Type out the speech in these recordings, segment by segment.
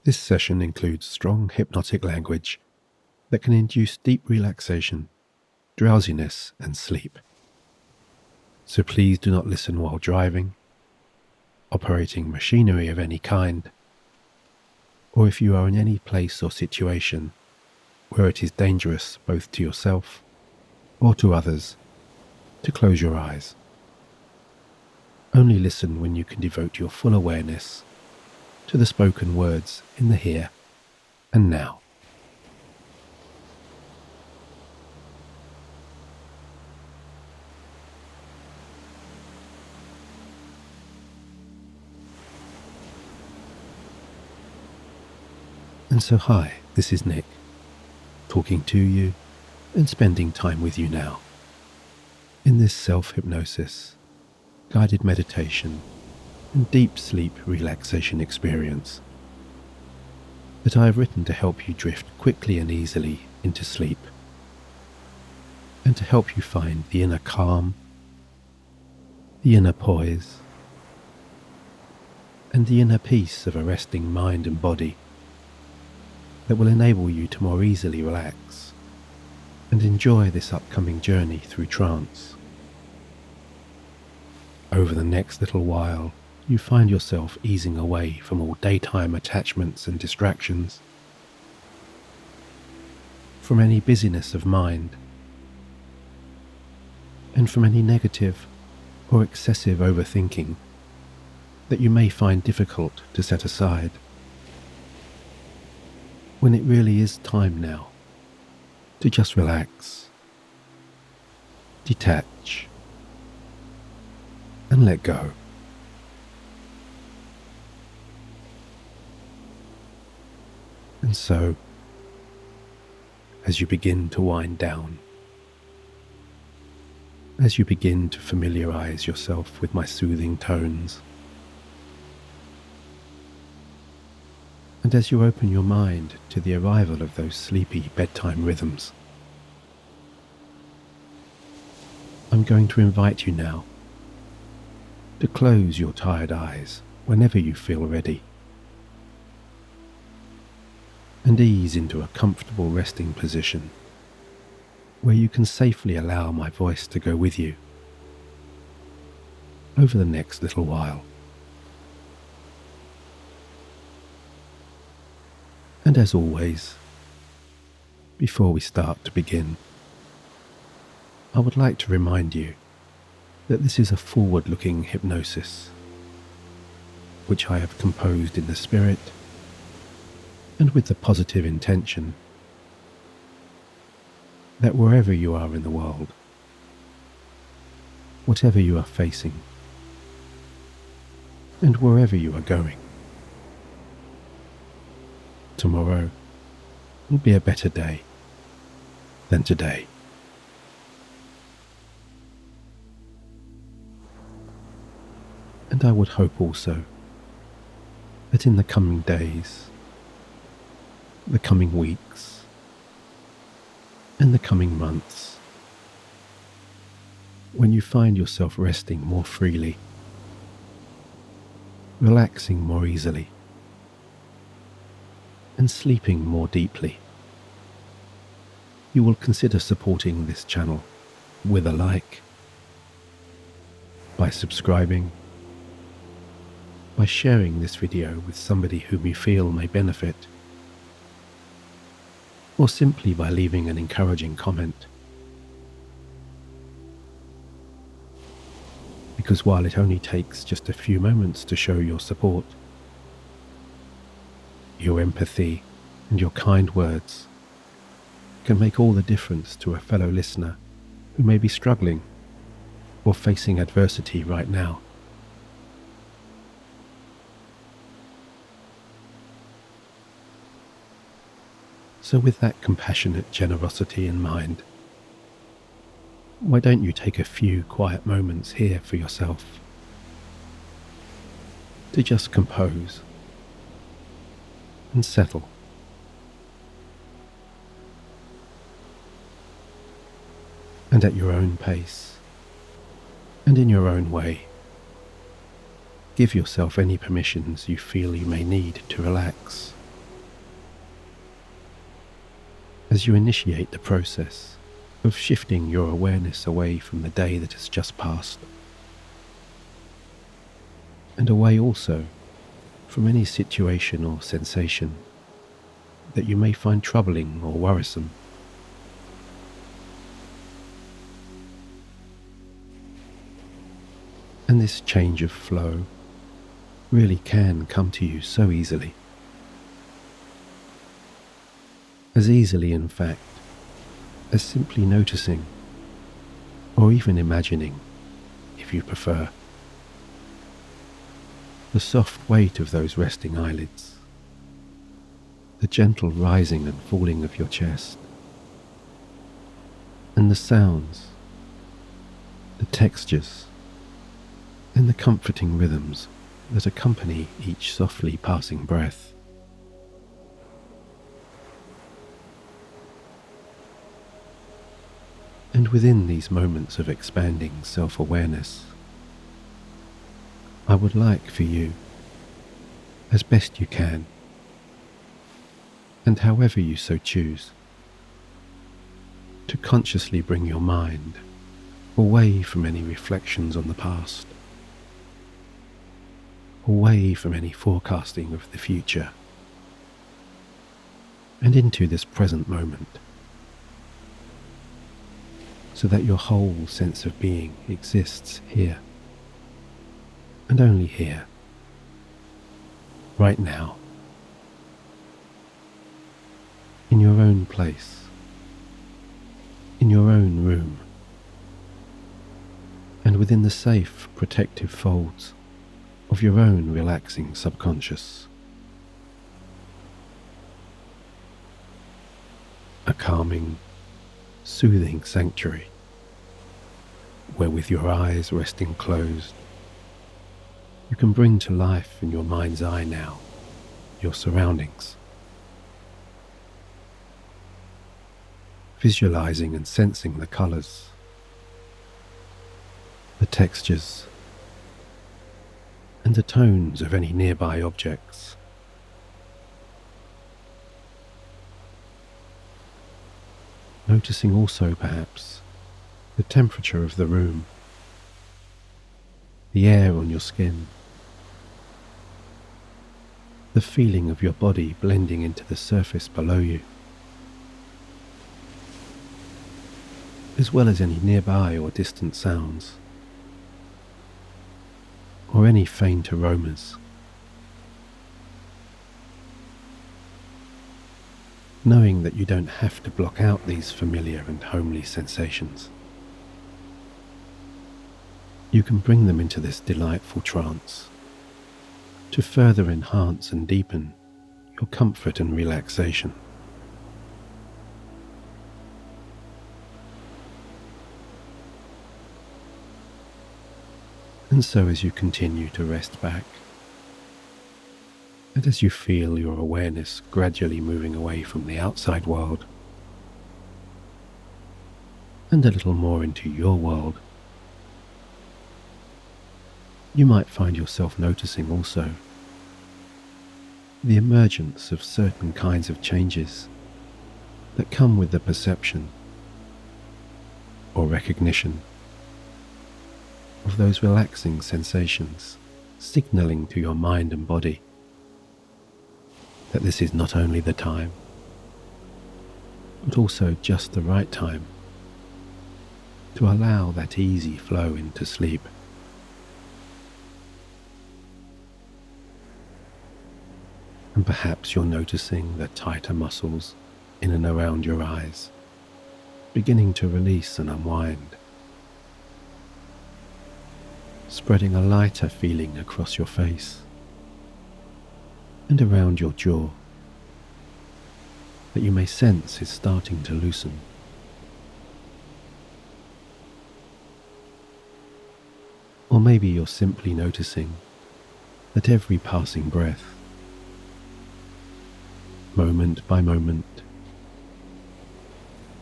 This session includes strong hypnotic language that can induce deep relaxation, drowsiness, and sleep. So please do not listen while driving, operating machinery of any kind, or if you are in any place or situation where it is dangerous both to yourself or to others to close your eyes. Only listen when you can devote your full awareness to the spoken words in the here and now. And so hi, this is Nick, talking to you and spending time with you now, in this self-hypnosis, guided meditation and deep sleep relaxation experience that I have written to help you drift quickly and easily into sleep, and to help you find the inner calm, the inner poise, and the inner peace of a resting mind and body that will enable you to more easily relax and enjoy this upcoming journey through trance. Over the next little while, you find yourself easing away from all daytime attachments and distractions, from any busyness of mind, and from any negative or excessive overthinking that you may find difficult to set aside, when it really is time now to just relax, detach, and let go. And so, as you begin to wind down, as you begin to familiarize yourself with my soothing tones, and as you open your mind to the arrival of those sleepy bedtime rhythms, I'm going to invite you now to close your tired eyes whenever you feel ready, and ease into a comfortable resting position where you can safely allow my voice to go with you over the next little while. And as always, before we start to begin, I would like to remind you that this is a forward-looking hypnosis, which I have composed in the spirit and with the positive intention that wherever you are in the world, whatever you are facing, and wherever you are going, tomorrow will be a better day than today. And I would hope also that in the coming days, the coming weeks, and the coming months, when you find yourself resting more freely, relaxing more easily, and sleeping more deeply, you will consider supporting this channel with a like, by subscribing, by sharing this video with somebody whom you feel may benefit, or simply by leaving an encouraging comment. Because while it only takes just a few moments to show your support, your empathy and your kind words can make all the difference to a fellow listener who may be struggling or facing adversity right now. So with that compassionate generosity in mind, why don't you take a few quiet moments here for yourself to just compose and settle. And at your own pace and in your own way, give yourself any permissions you feel you may need to relax as you initiate the process of shifting your awareness away from the day that has just passed, and away also from any situation or sensation that you may find troubling or worrisome. And this change of flow really can come to you so easily. As easily, in fact, as simply noticing, or even imagining, if you prefer, the soft weight of those resting eyelids, the gentle rising and falling of your chest, and the sounds, the textures, and the comforting rhythms that accompany each softly passing breath. And within these moments of expanding self-awareness, I would like for you, as best you can, and however you so choose, to consciously bring your mind away from any reflections on the past, away from any forecasting of the future, and into this present moment, so that your whole sense of being exists here, and only here, right now, in your own place, in your own room, and within the safe, protective folds of your own relaxing subconscious. A calming, soothing sanctuary, where with your eyes resting closed, you can bring to life in your mind's eye now your surroundings, visualizing and sensing the colors, the textures, and the tones of any nearby objects. Noticing also, perhaps, the temperature of the room, the air on your skin, the feeling of your body blending into the surface below you, as well as any nearby or distant sounds, or any faint aromas. Knowing that you don't have to block out these familiar and homely sensations. You can bring them into this delightful trance to further enhance and deepen your comfort and relaxation. And so as you continue to rest back, and as you feel your awareness gradually moving away from the outside world and a little more into your world, you might find yourself noticing also the emergence of certain kinds of changes that come with the perception or recognition of those relaxing sensations, signaling to your mind and body that this is not only the time, but also just the right time to allow that easy flow into sleep. And perhaps you're noticing the tighter muscles in and around your eyes beginning to release and unwind, spreading a lighter feeling across your face and around your jaw that you may sense is starting to loosen. Or maybe you're simply noticing that every passing breath, moment by moment,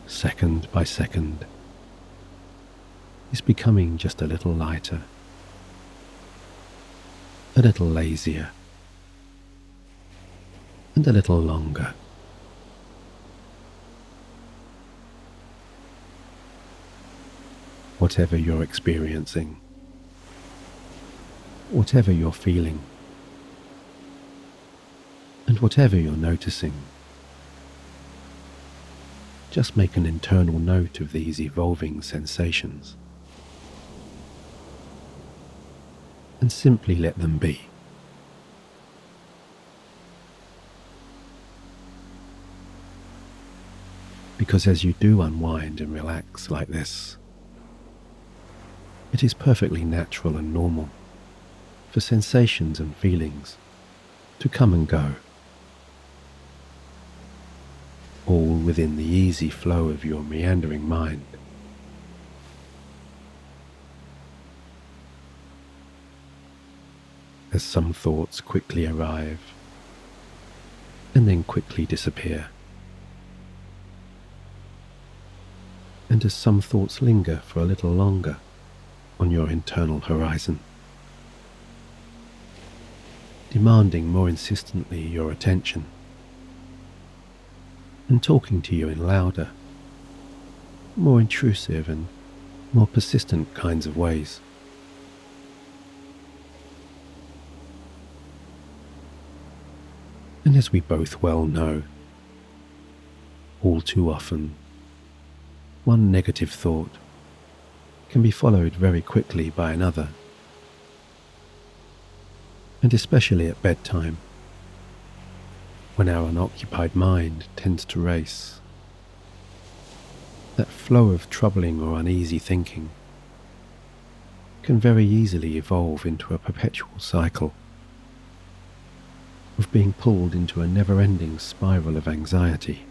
second by second, is becoming just a little lighter, a little lazier, and a little longer. whatever you're experiencing, whatever you're feeling, and whatever you're noticing. Just make an internal note of these evolving sensations and simply let them be. Because as you do unwind and relax like this, it is perfectly natural and normal for sensations and feelings to come and go, all within the easy flow of your meandering mind. As some thoughts quickly arrive and then quickly disappear, and as some thoughts linger for a little longer on your internal horizon, demanding more insistently your attention and talking to you in louder, more intrusive and more persistent kinds of ways. And as we both well know, all too often, one negative thought can be followed very quickly by another, and especially at bedtime, when our unoccupied mind tends to race. That flow of troubling or uneasy thinking can very easily evolve into a perpetual cycle of being pulled into a never-ending spiral of anxiety,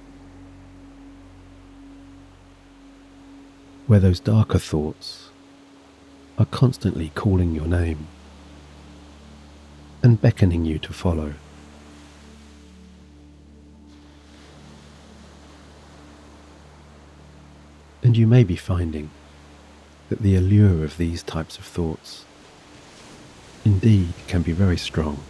where those darker thoughts are constantly calling your name and beckoning you to follow. And you may be finding that the allure of these types of thoughts indeed can be very strong.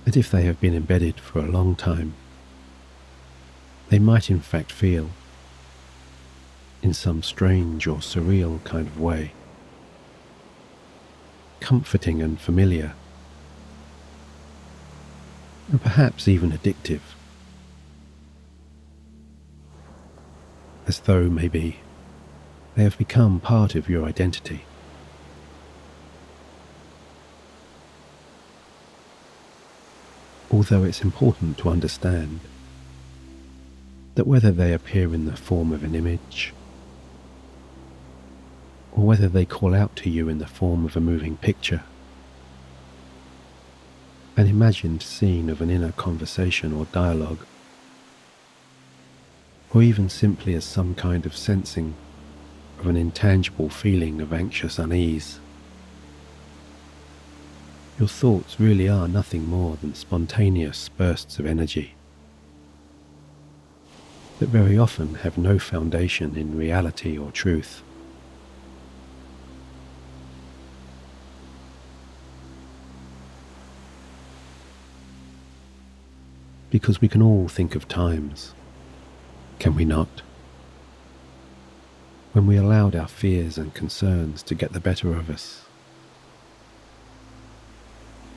And if they have been embedded for a long time, they might in fact feel, in some strange or surreal kind of way, comforting and familiar, and perhaps even addictive, as though maybe they have become part of your identity. Although it's important to understand that whether they appear in the form of an image, or whether they call out to you in the form of a moving picture, an imagined scene of an inner conversation or dialogue, or even simply as some kind of sensing of an intangible feeling of anxious unease, your thoughts really are nothing more than spontaneous bursts of energy that very often have no foundation in reality or truth. Because we can all think of times, can we not, when we allowed our fears and concerns to get the better of us,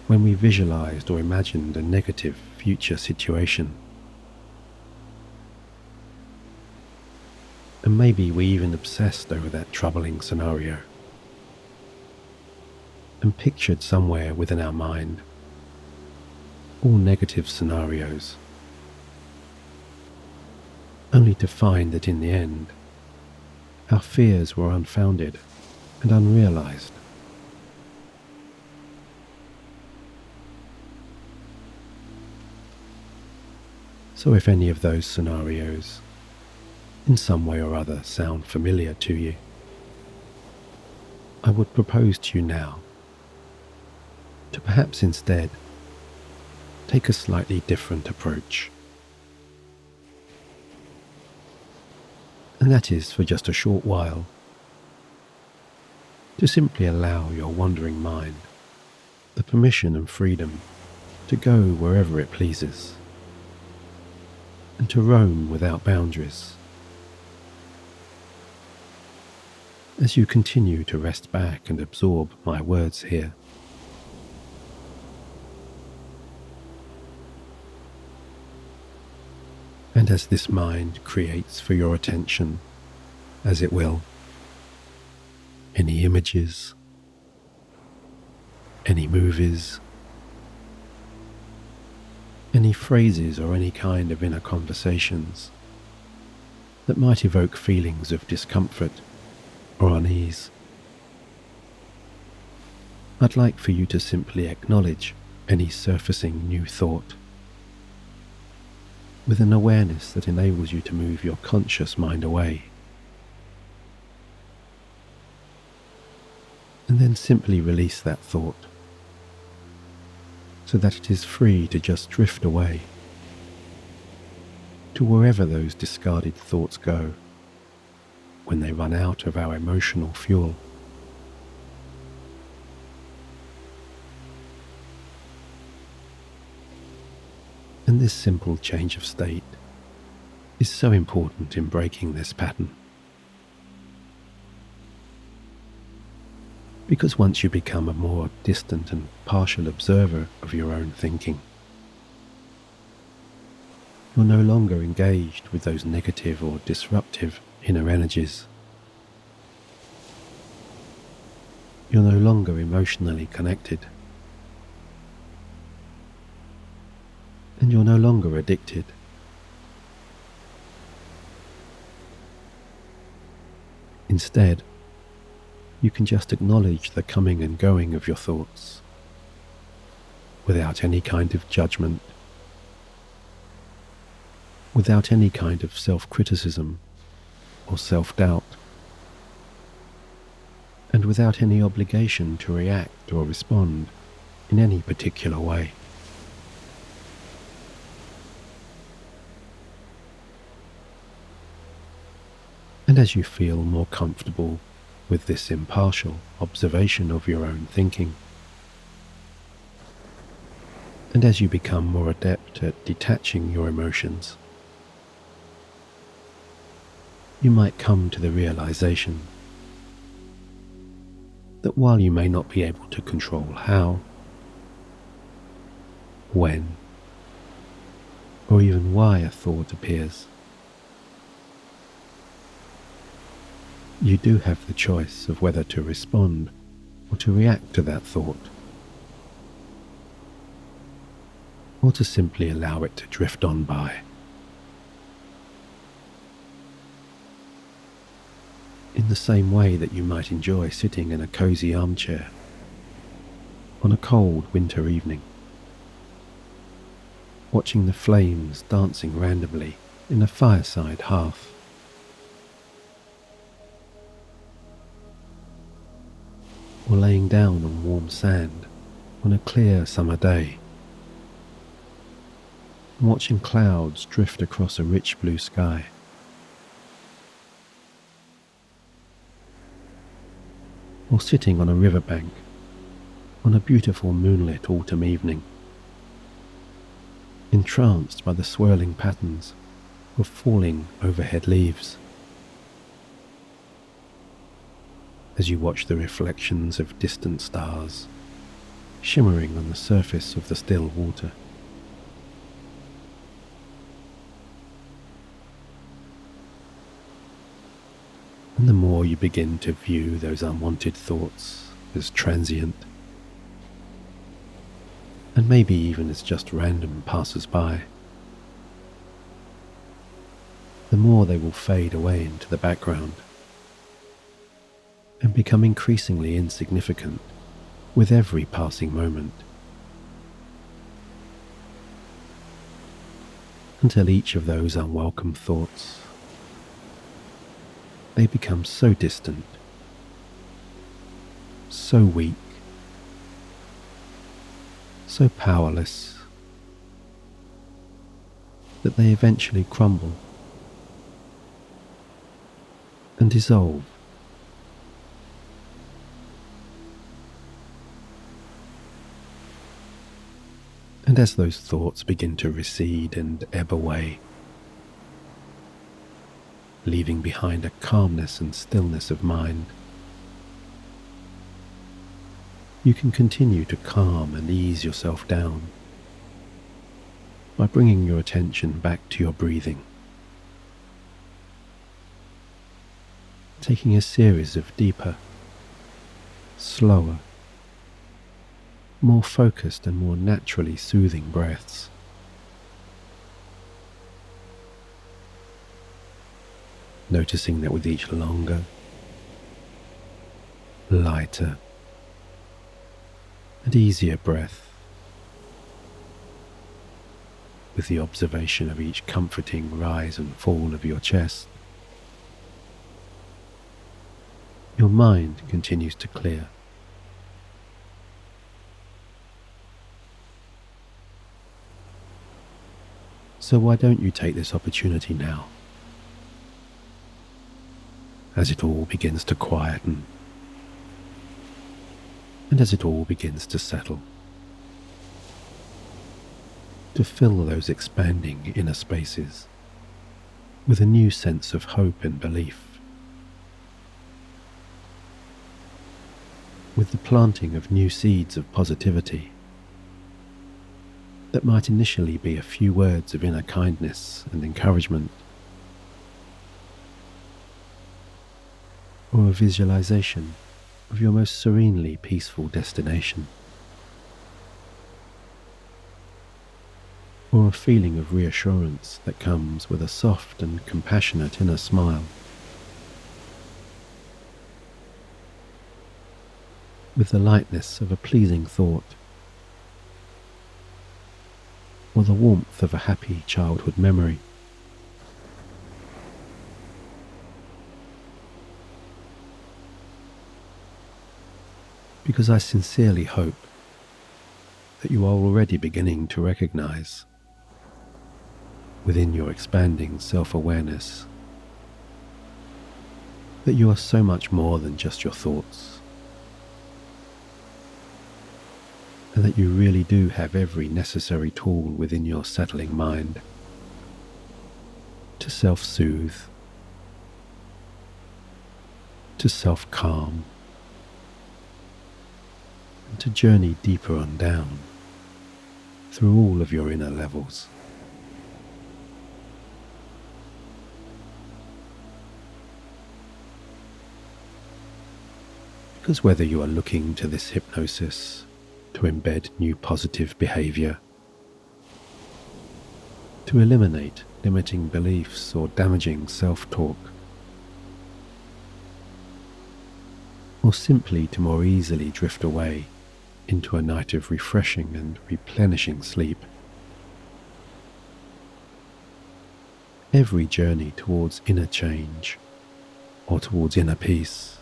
when we visualized or imagined a negative future situation, and maybe we even obsessed over that troubling scenario, and pictured somewhere within our mind all negative scenarios, only to find that in the end our fears were unfounded and unrealized. So if any of those scenarios in some way or other sound familiar to you, I would propose to you now to perhaps instead take a slightly different approach. And that is for just a short while to simply allow your wandering mind the permission and freedom to go wherever it pleases, and to roam without boundaries, as you continue to rest back and absorb my words here. And as this mind creates for your attention, as it will, any images, any movies, any phrases or any kind of inner conversations that might evoke feelings of discomfort or unease, I'd like for you to simply acknowledge any surfacing new thought with an awareness that enables you to move your conscious mind away. And then simply release that thought so that it is free to just drift away to wherever those discarded thoughts go when they run out of our emotional fuel. And this simple change of state is so important in breaking this pattern. Because once you become a more distant and partial observer of your own thinking, you're no longer engaged with those negative or disruptive inner energies. You're no longer emotionally connected. And you're no longer addicted. Instead, you can just acknowledge the coming and going of your thoughts without any kind of judgment, without any kind of self-criticism or self-doubt, and without any obligation to react or respond in any particular way. And as you feel more comfortable with this impartial observation of your own thinking, and as you become more adept at detaching your emotions, you might come to the realization that while you may not be able to control how, when, or even why a thought appears, you do have the choice of whether to respond or to react to that thought, or to simply allow it to drift on by. In the same way that you might enjoy sitting in a cozy armchair on a cold winter evening, watching the flames dancing randomly in a fireside hearth. Or laying down on warm sand on a clear summer day, and watching clouds drift across a rich blue sky. Or sitting on a riverbank on a beautiful moonlit autumn evening, entranced by the swirling patterns of falling overhead leaves, as you watch the reflections of distant stars shimmering on the surface of the still water. And the more you begin to view those unwanted thoughts as transient, and maybe even as just random passers-by, the more they will fade away into the background and become increasingly insignificant with every passing moment, until each of those unwelcome thoughts, they become so distant, so weak, so powerless, that they eventually crumble and dissolve. And as those thoughts begin to recede and ebb away, leaving behind a calmness and stillness of mind You can continue to calm and ease yourself down by bringing your attention back to your breathing, taking a series of deeper, slower, more focused and more naturally soothing breaths. Noticing that with each longer, lighter, and easier breath, with the observation of each comforting rise and fall of your chest, your mind continues to clear. So why don't you take this opportunity now, as it all begins to quieten, and as it all begins to settle, to fill those expanding inner spaces with a new sense of hope and belief, with the planting of new seeds of positivity that might initially be a few words of inner kindness and encouragement, or a visualization of your most serenely peaceful destination, or a feeling of reassurance that comes with a soft and compassionate inner smile, with the lightness of a pleasing thought, or the warmth of a happy childhood memory. Because I sincerely hope that you are already beginning to recognize within your expanding self-awareness that you are so much more than just your thoughts, and that you really do have every necessary tool within your settling mind to self-soothe, to self-calm, and to journey deeper on down through all of your inner levels. Because whether you are looking to this hypnosis to embed new positive behavior, to eliminate limiting beliefs or damaging self-talk, or simply to more easily drift away into a night of refreshing and replenishing sleep, every journey towards inner change or towards inner peace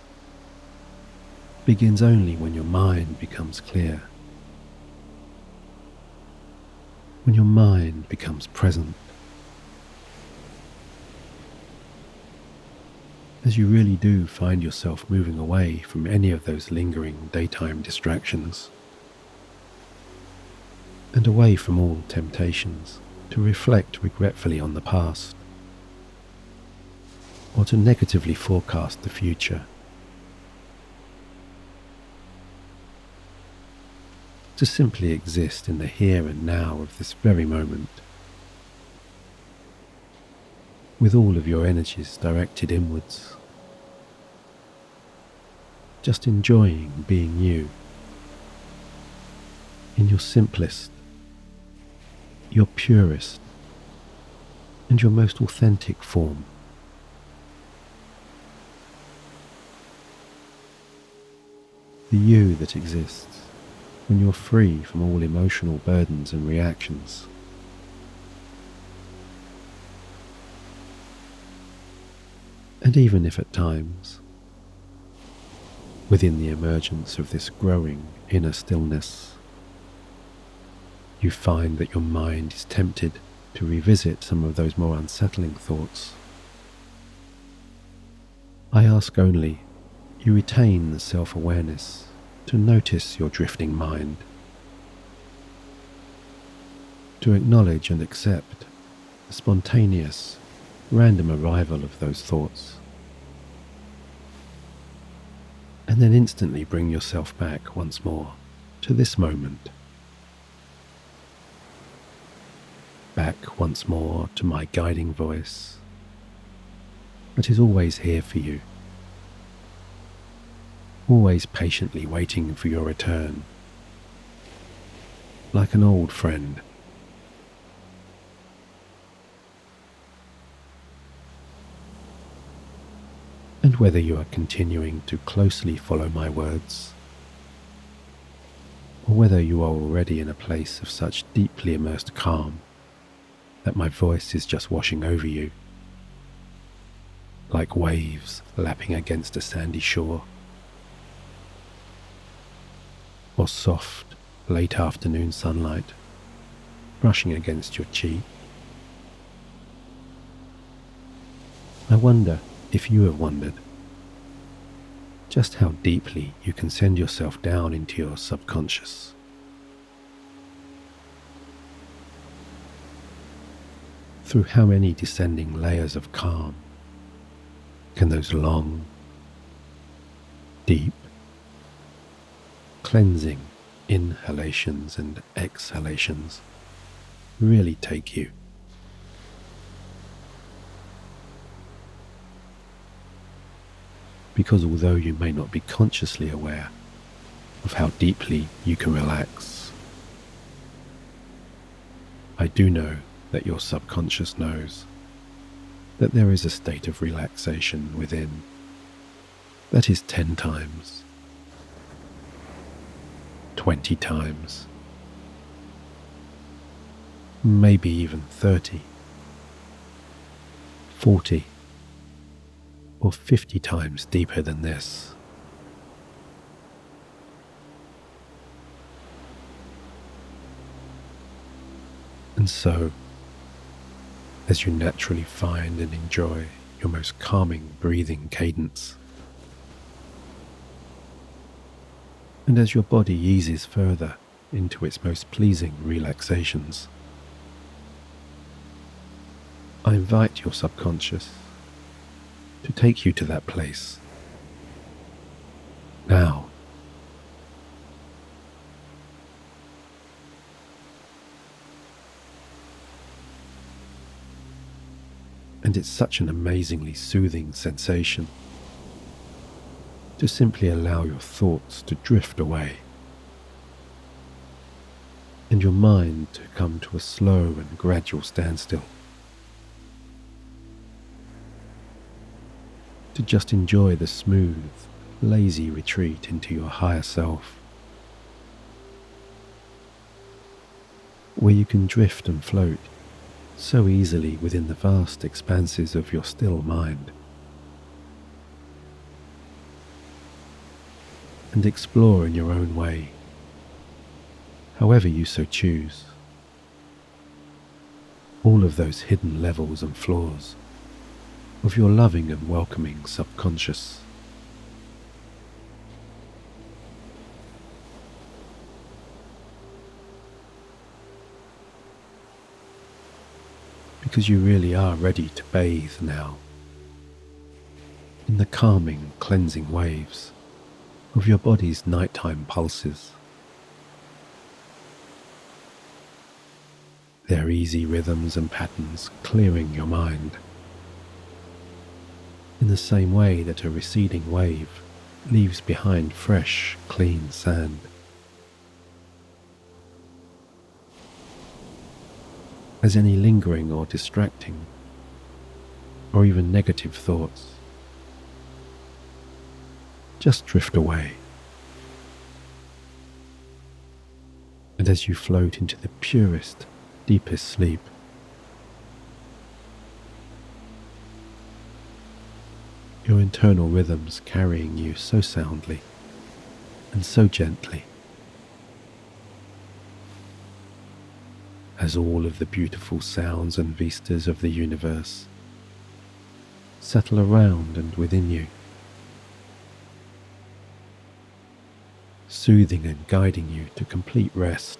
begins only when your mind becomes clear, when your mind becomes present, as you really do find yourself moving away from any of those lingering daytime distractions, and away from all temptations to reflect regretfully on the past, or to negatively forecast the future. To simply exist in the here and now of this very moment, with all of your energies directed inwards, just enjoying being you, in your simplest, your purest, and your most authentic form. The you that exists when you're free from all emotional burdens and reactions. And even if at times, within the emergence of this growing inner stillness, you find that your mind is tempted to revisit some of those more unsettling thoughts, I ask only you retain the self-awareness to notice your drifting mind, to acknowledge and accept the spontaneous, random arrival of those thoughts, and then instantly bring yourself back once more to this moment, back once more to my guiding voice that is always here for you, always patiently waiting for your return, like an old friend. And whether you are continuing to closely follow my words, or whether you are already in a place of such deeply immersed calm that my voice is just washing over you, like waves lapping against a sandy shore, or soft, late afternoon sunlight brushing against your cheek. I wonder if you have wondered just how deeply you can send yourself down into your subconscious. Through how many descending layers of calm can those long, deep, cleansing inhalations and exhalations really take you? Because although you may not be consciously aware of how deeply you can relax, I do know that your subconscious knows that there is a state of relaxation within that is 10 times, 20 times, maybe even 30, 40, or 50 times deeper than this. And so, as you naturally find and enjoy your most calming breathing cadence, and as your body eases further into its most pleasing relaxations, I invite your subconscious to take you to that place now. And it's such an amazingly soothing sensation to simply allow your thoughts to drift away and your mind to come to a slow and gradual standstill, to just enjoy the smooth, lazy retreat into your higher self, where you can drift and float so easily within the vast expanses of your still mind, and explore in your own way, however you so choose, all of those hidden levels and floors of your loving and welcoming subconscious. Because you really are ready to bathe now in the calming, cleansing waves of your body's nighttime pulses, their easy rhythms and patterns clearing your mind, in the same way that a receding wave leaves behind fresh, clean sand. As any lingering or distracting, or even negative thoughts just drift away. And as you float into the purest, deepest sleep, your internal rhythms carrying you so soundly and so gently, as all of the beautiful sounds and vistas of the universe settle around and within you, soothing and guiding you to complete rest.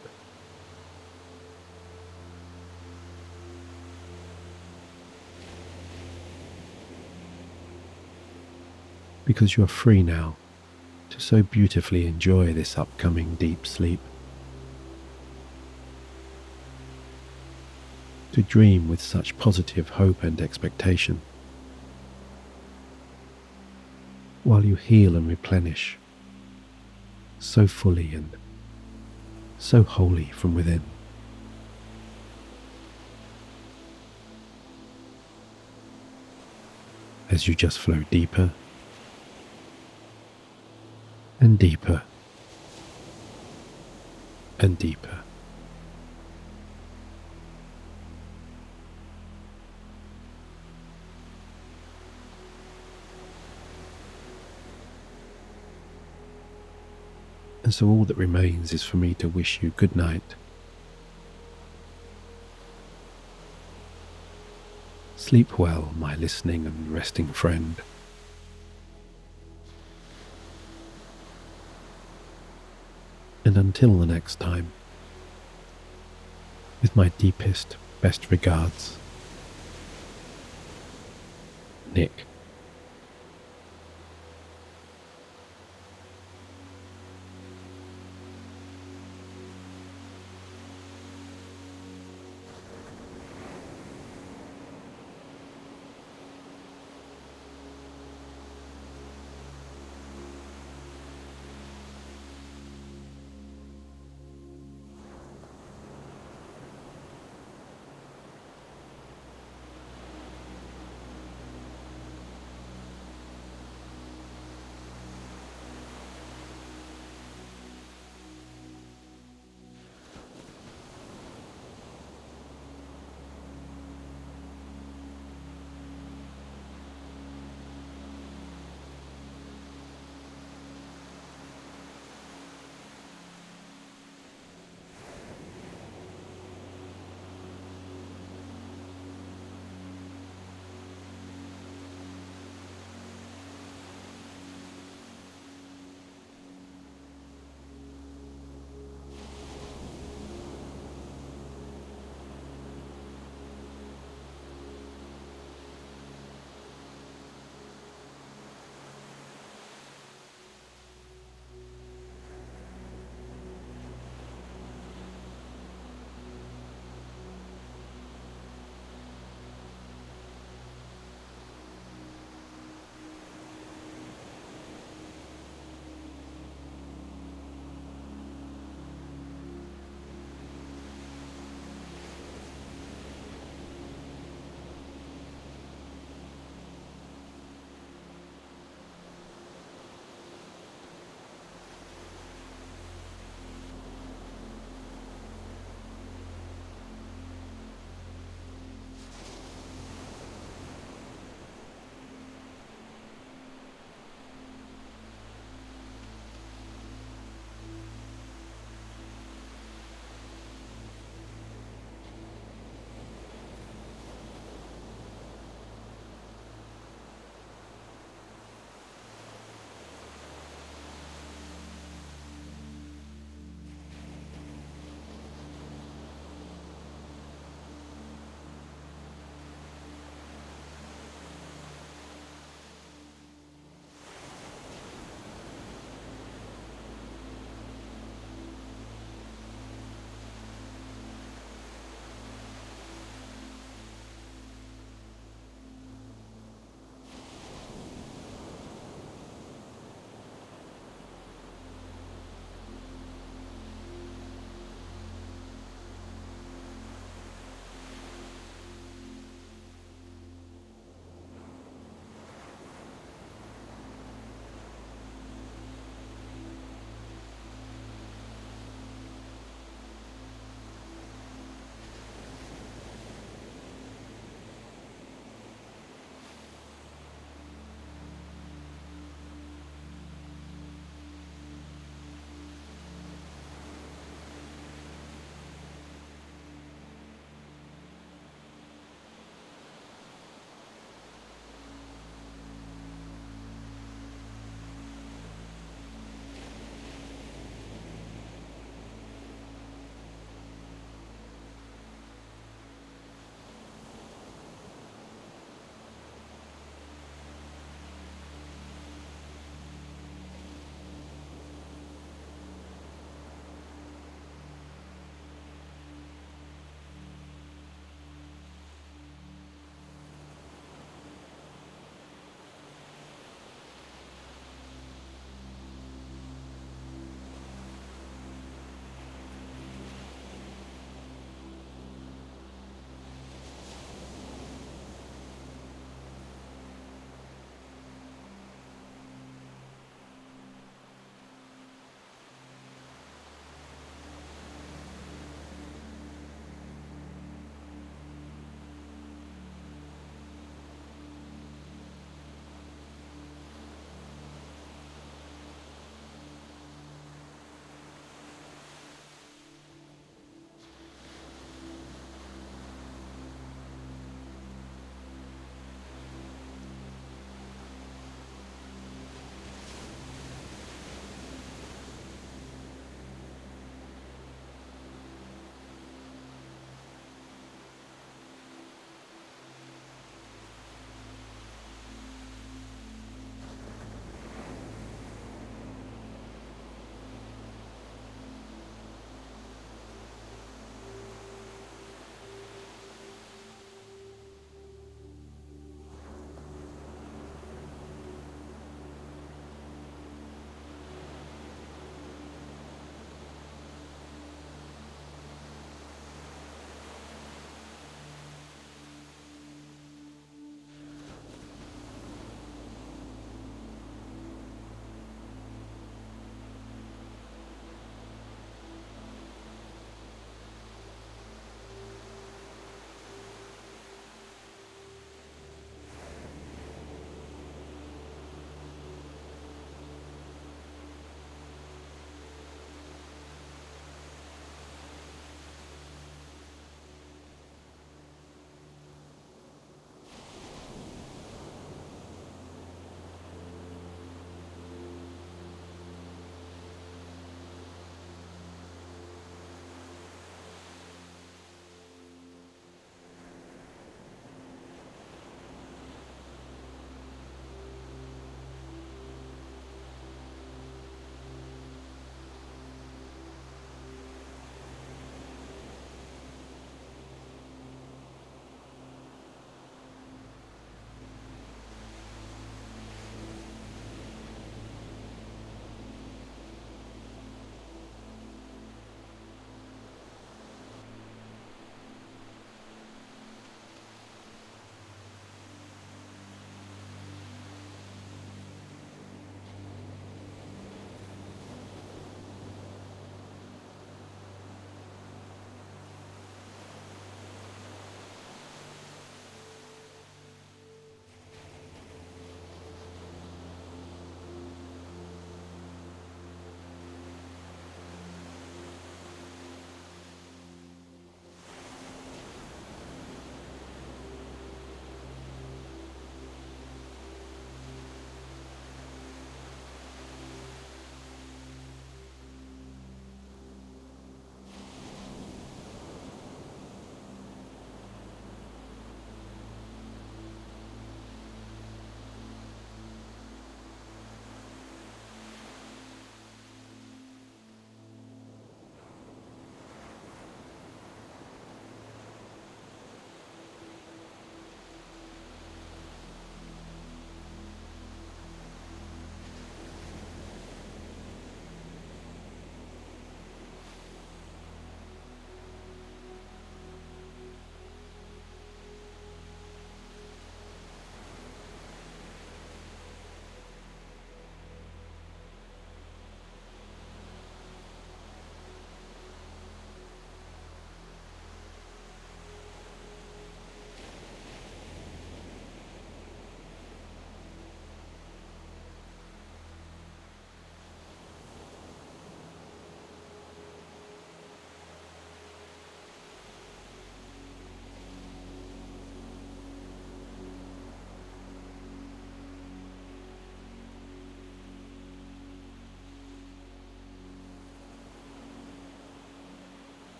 Because you are free now to so beautifully enjoy this upcoming deep sleep, to dream with such positive hope and expectation, while you heal and replenish so fully and so wholly from within. As you just flow deeper and deeper and deeper. And so all that remains is for me to wish you good night. Sleep well, my listening and resting friend. And until the next time, with my deepest, best regards, Nick.